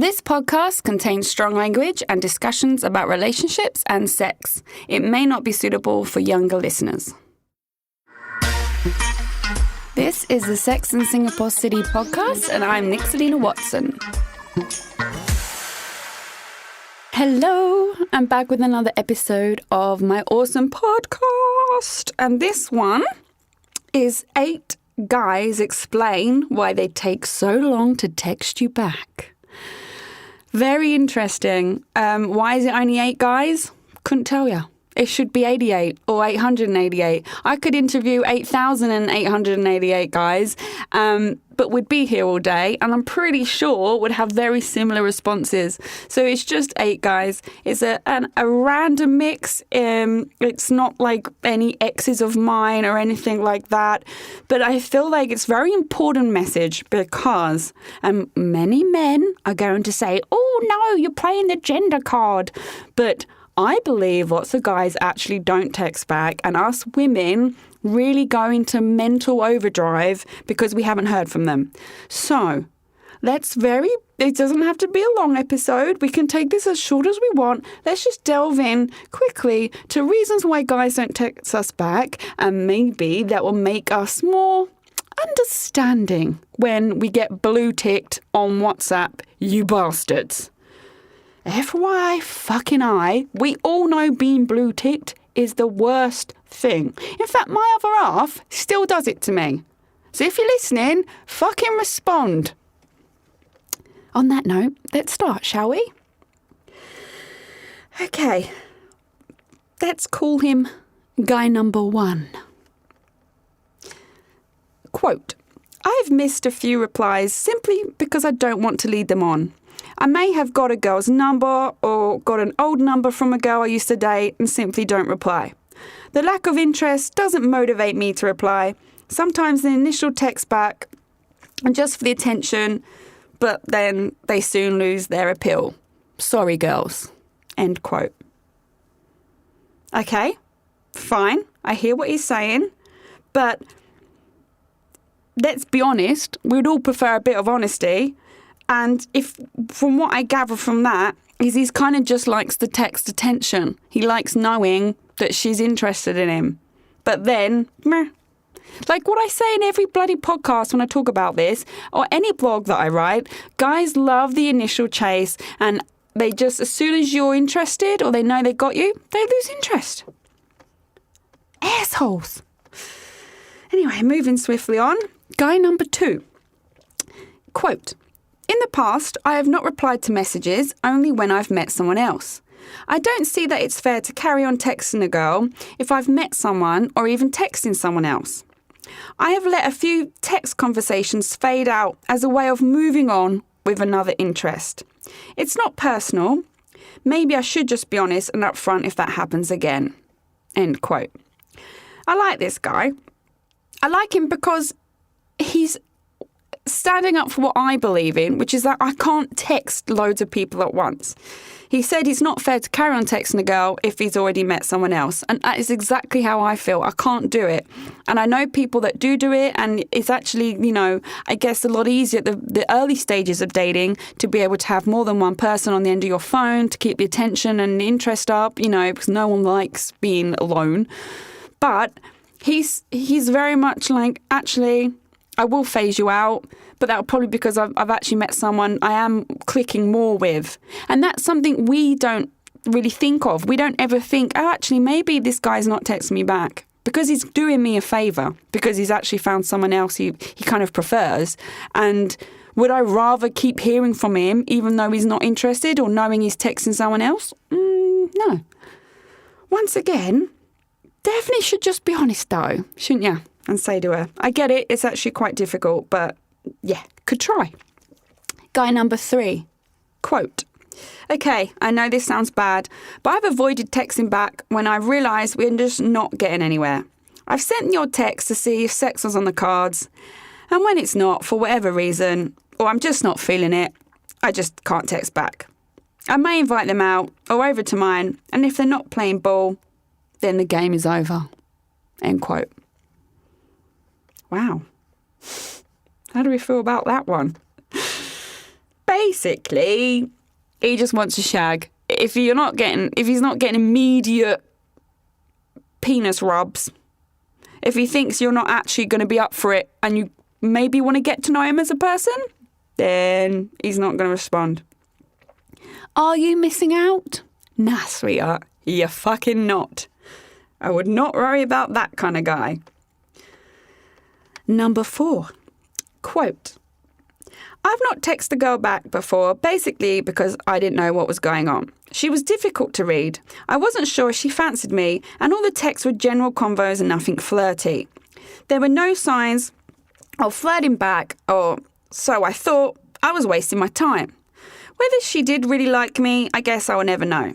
This podcast contains strong language and discussions about relationships and sex. It may not be suitable for younger listeners. This is the Sex in Singapore City podcast, and I'm Nixalina Watson. Hello, I'm back with another episode of my awesome podcast. And this one is 8 guys explain why they take so long to text you back. Very interesting. Why is it only 8 guys? Couldn't tell you. It should be 88 or 888. I could interview 8,888 guys, but we'd be here all day, and I'm pretty sure would have very similar responses. So it's just 8 guys. It's a random mix. It's not like any exes of mine or anything like that. But I feel like it's a very important message because many men are going to say, "Oh no, you're playing the gender card," but I believe lots of guys actually don't text back, and us women really go into mental overdrive because we haven't heard from them. So it doesn't have to be a long episode. We can take this as short as we want. Let's just delve in quickly to reasons why guys don't text us back, and maybe that will make us more understanding when we get blue ticked on WhatsApp, you bastards. FYI fucking I, we all know being blue ticked is the worst thing. In fact, my other half still does it to me. So if you're listening, fucking respond. On that note, let's start, shall we? Okay, let's call him guy number 1. Quote, "I've missed a few replies simply because I don't want to lead them on. I may have got a girl's number or got an old number from a girl I used to date and simply don't reply. The lack of interest doesn't motivate me to reply. Sometimes the initial text back and just for the attention, but then they soon lose their appeal. Sorry, girls." End quote. Okay, fine. I hear what he's saying, but let's be honest, we'd all prefer a bit of honesty. And if, from what I gather from that, is he's kind of just likes the text attention. He likes knowing that she's interested in him. But then, meh. Like what I say in every bloody podcast when I talk about this, or any blog that I write, guys love the initial chase, and they just, as soon as you're interested or they know they got you, they lose interest. Assholes. Anyway, moving swiftly on. Guy number 2. Quote, "In the past, I have not replied to messages only when I've met someone else. I don't see that it's fair to carry on texting a girl if I've met someone or even texting someone else. I have let a few text conversations fade out as a way of moving on with another interest. It's not personal. Maybe I should just be honest and upfront if that happens again." End quote. I like this guy. I like him because he's standing up for what I believe in, which is that I can't text loads of people at once. He said it's not fair to carry on texting a girl if he's already met someone else. And that is exactly how I feel. I can't do it. And I know people that do it, and it's actually, I guess a lot easier at the early stages of dating to be able to have more than one person on the end of your phone to keep the attention and the interest up, because no one likes being alone. But he's very much like, actually, I will phase you out, but that'll probably because I've actually met someone I am clicking more with. And that's something we don't really think of. We don't ever think, oh, actually, maybe this guy's not texting me back because he's doing me a favour, because he's actually found someone else he kind of prefers. And would I rather keep hearing from him even though he's not interested or knowing he's texting someone else? No. Once again, definitely should just be honest though, shouldn't you? And say to her, I get it, it's actually quite difficult, but yeah, could try. Guy number 3. Quote, "Okay, I know this sounds bad, but I've avoided texting back when I realised we're just not getting anywhere. I've sent your text to see if sex was on the cards, and when it's not, for whatever reason, or I'm just not feeling it, I just can't text back. I may invite them out or over to mine, and if they're not playing ball, then the game is over." End quote. Wow. How do we feel about that one? basically, he just wants a shag. If he's not getting immediate penis rubs, if he thinks you're not actually going to be up for it and you maybe want to get to know him as a person, then he's not going to respond. Are you missing out? Nah, sweetheart, you're fucking not. I would not worry about that kind of guy. Number 4, quote, I've not texted a girl back before, basically because I didn't know what was going on. She was difficult to read. I wasn't sure if she fancied me, and all the texts were general convos and nothing flirty. There were no signs of flirting back, or so I thought. I was wasting my time. Whether she did really like me, I guess I will never know.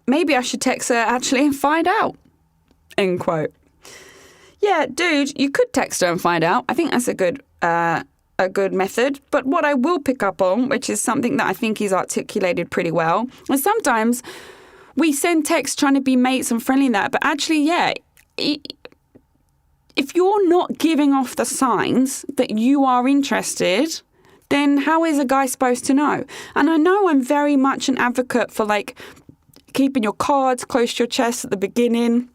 Maybe I should text her actually and find out. End quote. Yeah, dude, you could text her and find out. I think that's a good method. But what I will pick up on, which is something that I think he's articulated pretty well, is sometimes we send texts trying to be mates and friendly and that, but actually, yeah, if you're not giving off the signs that you are interested, then how is a guy supposed to know? And I know I'm very much an advocate for like keeping your cards close to your chest at the beginning.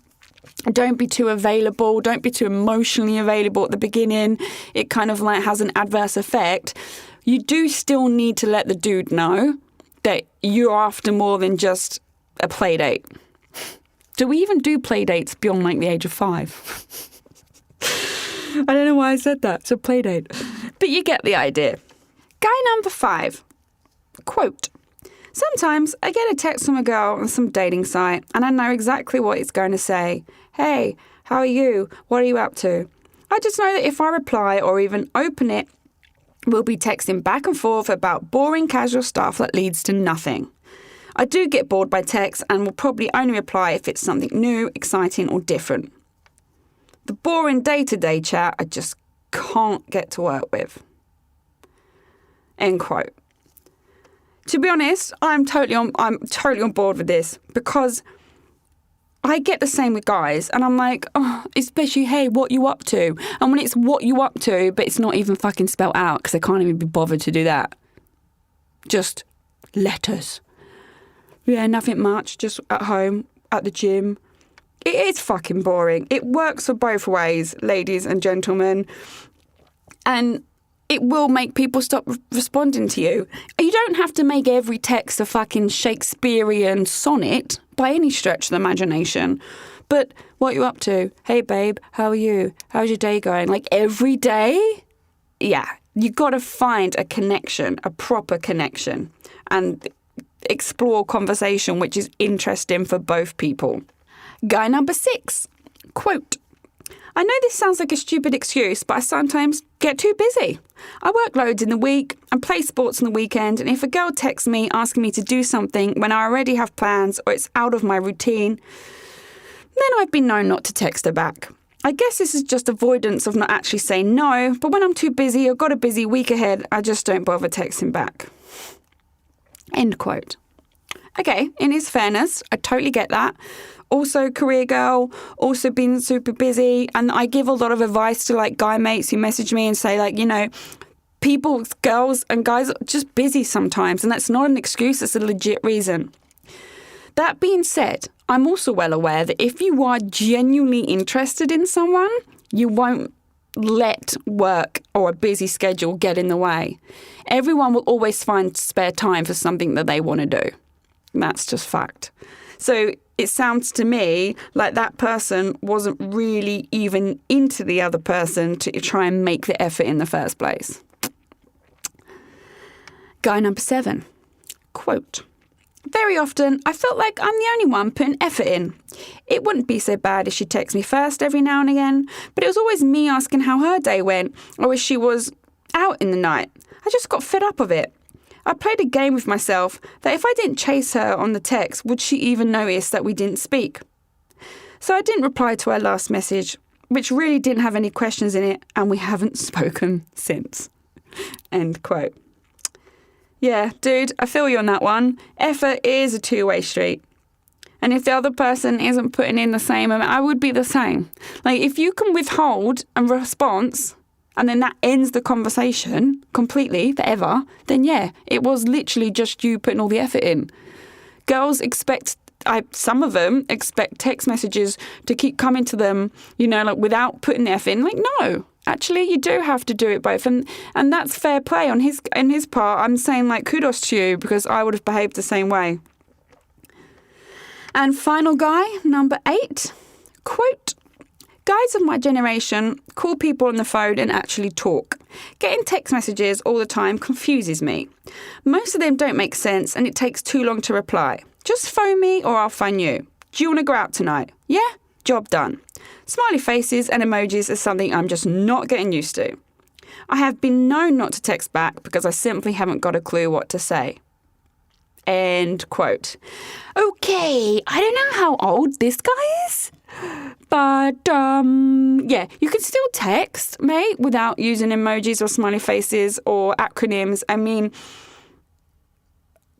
Don't be too available. Don't be too emotionally available at the beginning. It kind of like has an adverse effect. You do still need to let the dude know that you're after more than just a play date. Do we even do play dates beyond like the age of 5? I don't know why I said that. It's a play date. But you get the idea. Guy number 5, quote, sometimes I get a text from a girl on some dating site and I know exactly what it's going to say. Hey, how are you? What are you up to? I just know that if I reply or even open it, we'll be texting back and forth about boring casual stuff that leads to nothing. I do get bored by text and will probably only reply if it's something new, exciting or different. The boring day-to-day chat I just can't get to work with. End quote. To be honest, I'm totally on board with this because I get the same with guys and I'm like, oh, especially, hey, what you up to? And when it's what you up to, but it's not even fucking spelled out because I can't even be bothered to do that. Just letters. Yeah, nothing much, just at home, at the gym. It is fucking boring. It works for both ways, ladies and gentlemen. And it will make people stop responding to you. You don't have to make every text a fucking Shakespearean sonnet by any stretch of the imagination. But what are you up to? Hey, babe, how are you? How's your day going? Like every day? Yeah, you got to find a connection, a proper connection, and explore conversation which is interesting for both people. Guy number 6, quote, I know this sounds like a stupid excuse, but I sometimes get too busy. I work loads in the week and play sports on the weekend, and if a girl texts me asking me to do something when I already have plans or it's out of my routine, then I've been known not to text her back. I guess this is just avoidance of not actually saying no, but when I'm too busy or got a busy week ahead, I just don't bother texting back. End quote. Okay, in his fairness, I totally get that. Also career girl, also been super busy. And I give a lot of advice to like guy mates who message me and say like, you know, people, girls and guys are just busy sometimes. And that's not an excuse, it's a legit reason. That being said, I'm also well aware that if you are genuinely interested in someone, you won't let work or a busy schedule get in the way. Everyone will always find spare time for something that they want to do. That's just fact. So it sounds to me like that person wasn't really even into the other person to try and make the effort in the first place. Guy number 7, quote, very often I felt like I'm the only one putting effort in. It wouldn't be so bad if she texts me first every now and again, but it was always me asking how her day went or if she was out in the night. I just got fed up of it. I played a game with myself that if I didn't chase her on the text, would she even notice that we didn't speak? So I didn't reply to her last message, which really didn't have any questions in it, and we haven't spoken since. End quote. Yeah, dude, I feel you on that one. Effort is a two-way street. And if the other person isn't putting in the same amount, I would be the same. Like, if you can withhold a response, and then that ends the conversation completely, forever, then yeah, it was literally just you putting all the effort in. Girls some of them expect text messages to keep coming to them, like without putting the effort in. Like, no, actually, you do have to do it both. And that's fair play on his part. I'm saying, like, kudos to you, because I would have behaved the same way. And final guy, number 8, quote, guys of my generation call people on the phone and actually talk. Getting text messages all the time confuses me. Most of them don't make sense and it takes too long to reply. Just phone me or I'll phone you. Do you want to go out tonight? Yeah? Job done. Smiley faces and emojis are something I'm just not getting used to. I have been known not to text back because I simply haven't got a clue what to say. End quote. Okay, I don't know how old this guy is, but yeah, you can still text, mate, without using emojis or smiley faces or acronyms. I mean,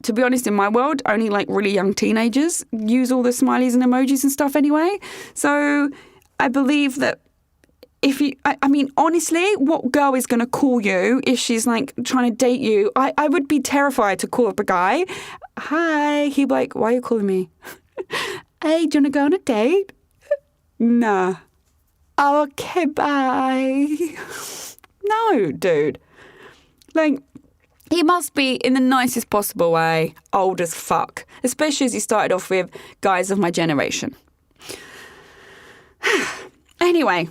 to be honest, in my world, only like really young teenagers use all the smileys and emojis and stuff anyway. So I believe that I mean, honestly, what girl is going to call you if she's like trying to date you? I would be terrified to call up a guy. Hi. He'd be like, why are you calling me? Hey, do you want to go on a date? Nah. Okay, bye. No, dude. Like, he must be, in the nicest possible way, old as fuck. Especially as he started off with guys of my generation. Anyway.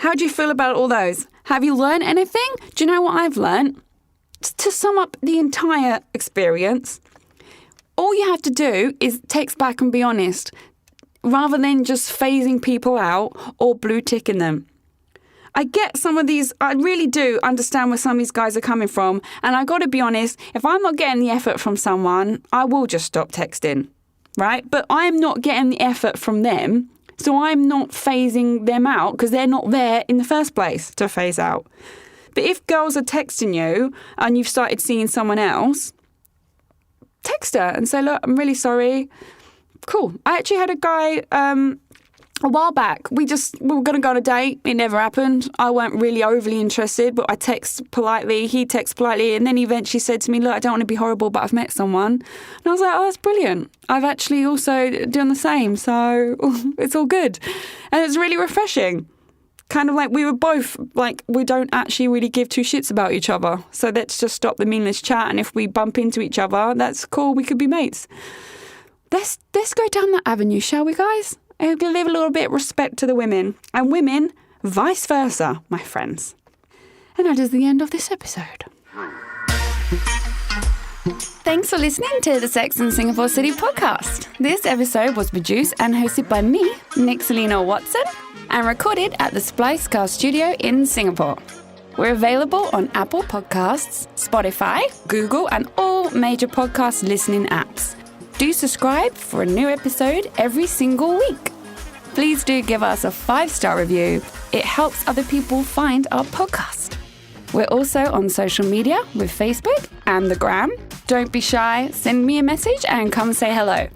How do you feel about all those? Have you learned anything? Do you know what I've learned? To sum up the entire experience, all you have to do is text back and be honest, rather than just phasing people out or blue ticking them. I get some of these, I really do understand where some of these guys are coming from, and I got to be honest, if I'm not getting the effort from someone, I will just stop texting, right? But I'm not getting the effort from them. So I'm not phasing them out because they're not there in the first place to phase out. But if girls are texting you and you've started seeing someone else, text her and say, look, I'm really sorry. Cool. I actually had a guy a while back. We were going to go on a date. It never happened. I weren't really overly interested, but I text politely. He texts politely. And then he eventually said to me, look, I don't want to be horrible, but I've met someone. And I was like, oh, that's brilliant. I've actually also done the same. So it's all good. And it's really refreshing. Kind of like we were both like, we don't actually really give two shits about each other. So let's just stop the meaningless chat. And if we bump into each other, that's cool. We could be mates. Let's go down that avenue, shall we, guys? And give a little bit of respect to the women. And women, vice versa, my friends. And that is the end of this episode. Thanks for listening to the Sex and Singapore City podcast. This episode was produced and hosted by me, Nixalina Watson, and recorded at the Splice Car Studio in Singapore. We're available on Apple Podcasts, Spotify, Google, and all major podcast listening apps. Do subscribe for a new episode every single week. Please do give us a 5-star review. It helps other people find our podcast. We're also on social media with Facebook and the Gram. Don't be shy, send me a message and come say hello.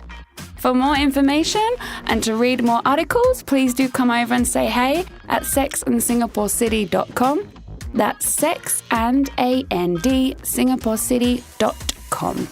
For more information and to read more articles, please do come over and say hey at sexandsingaporecity.com. That's sex and and singaporecity.com.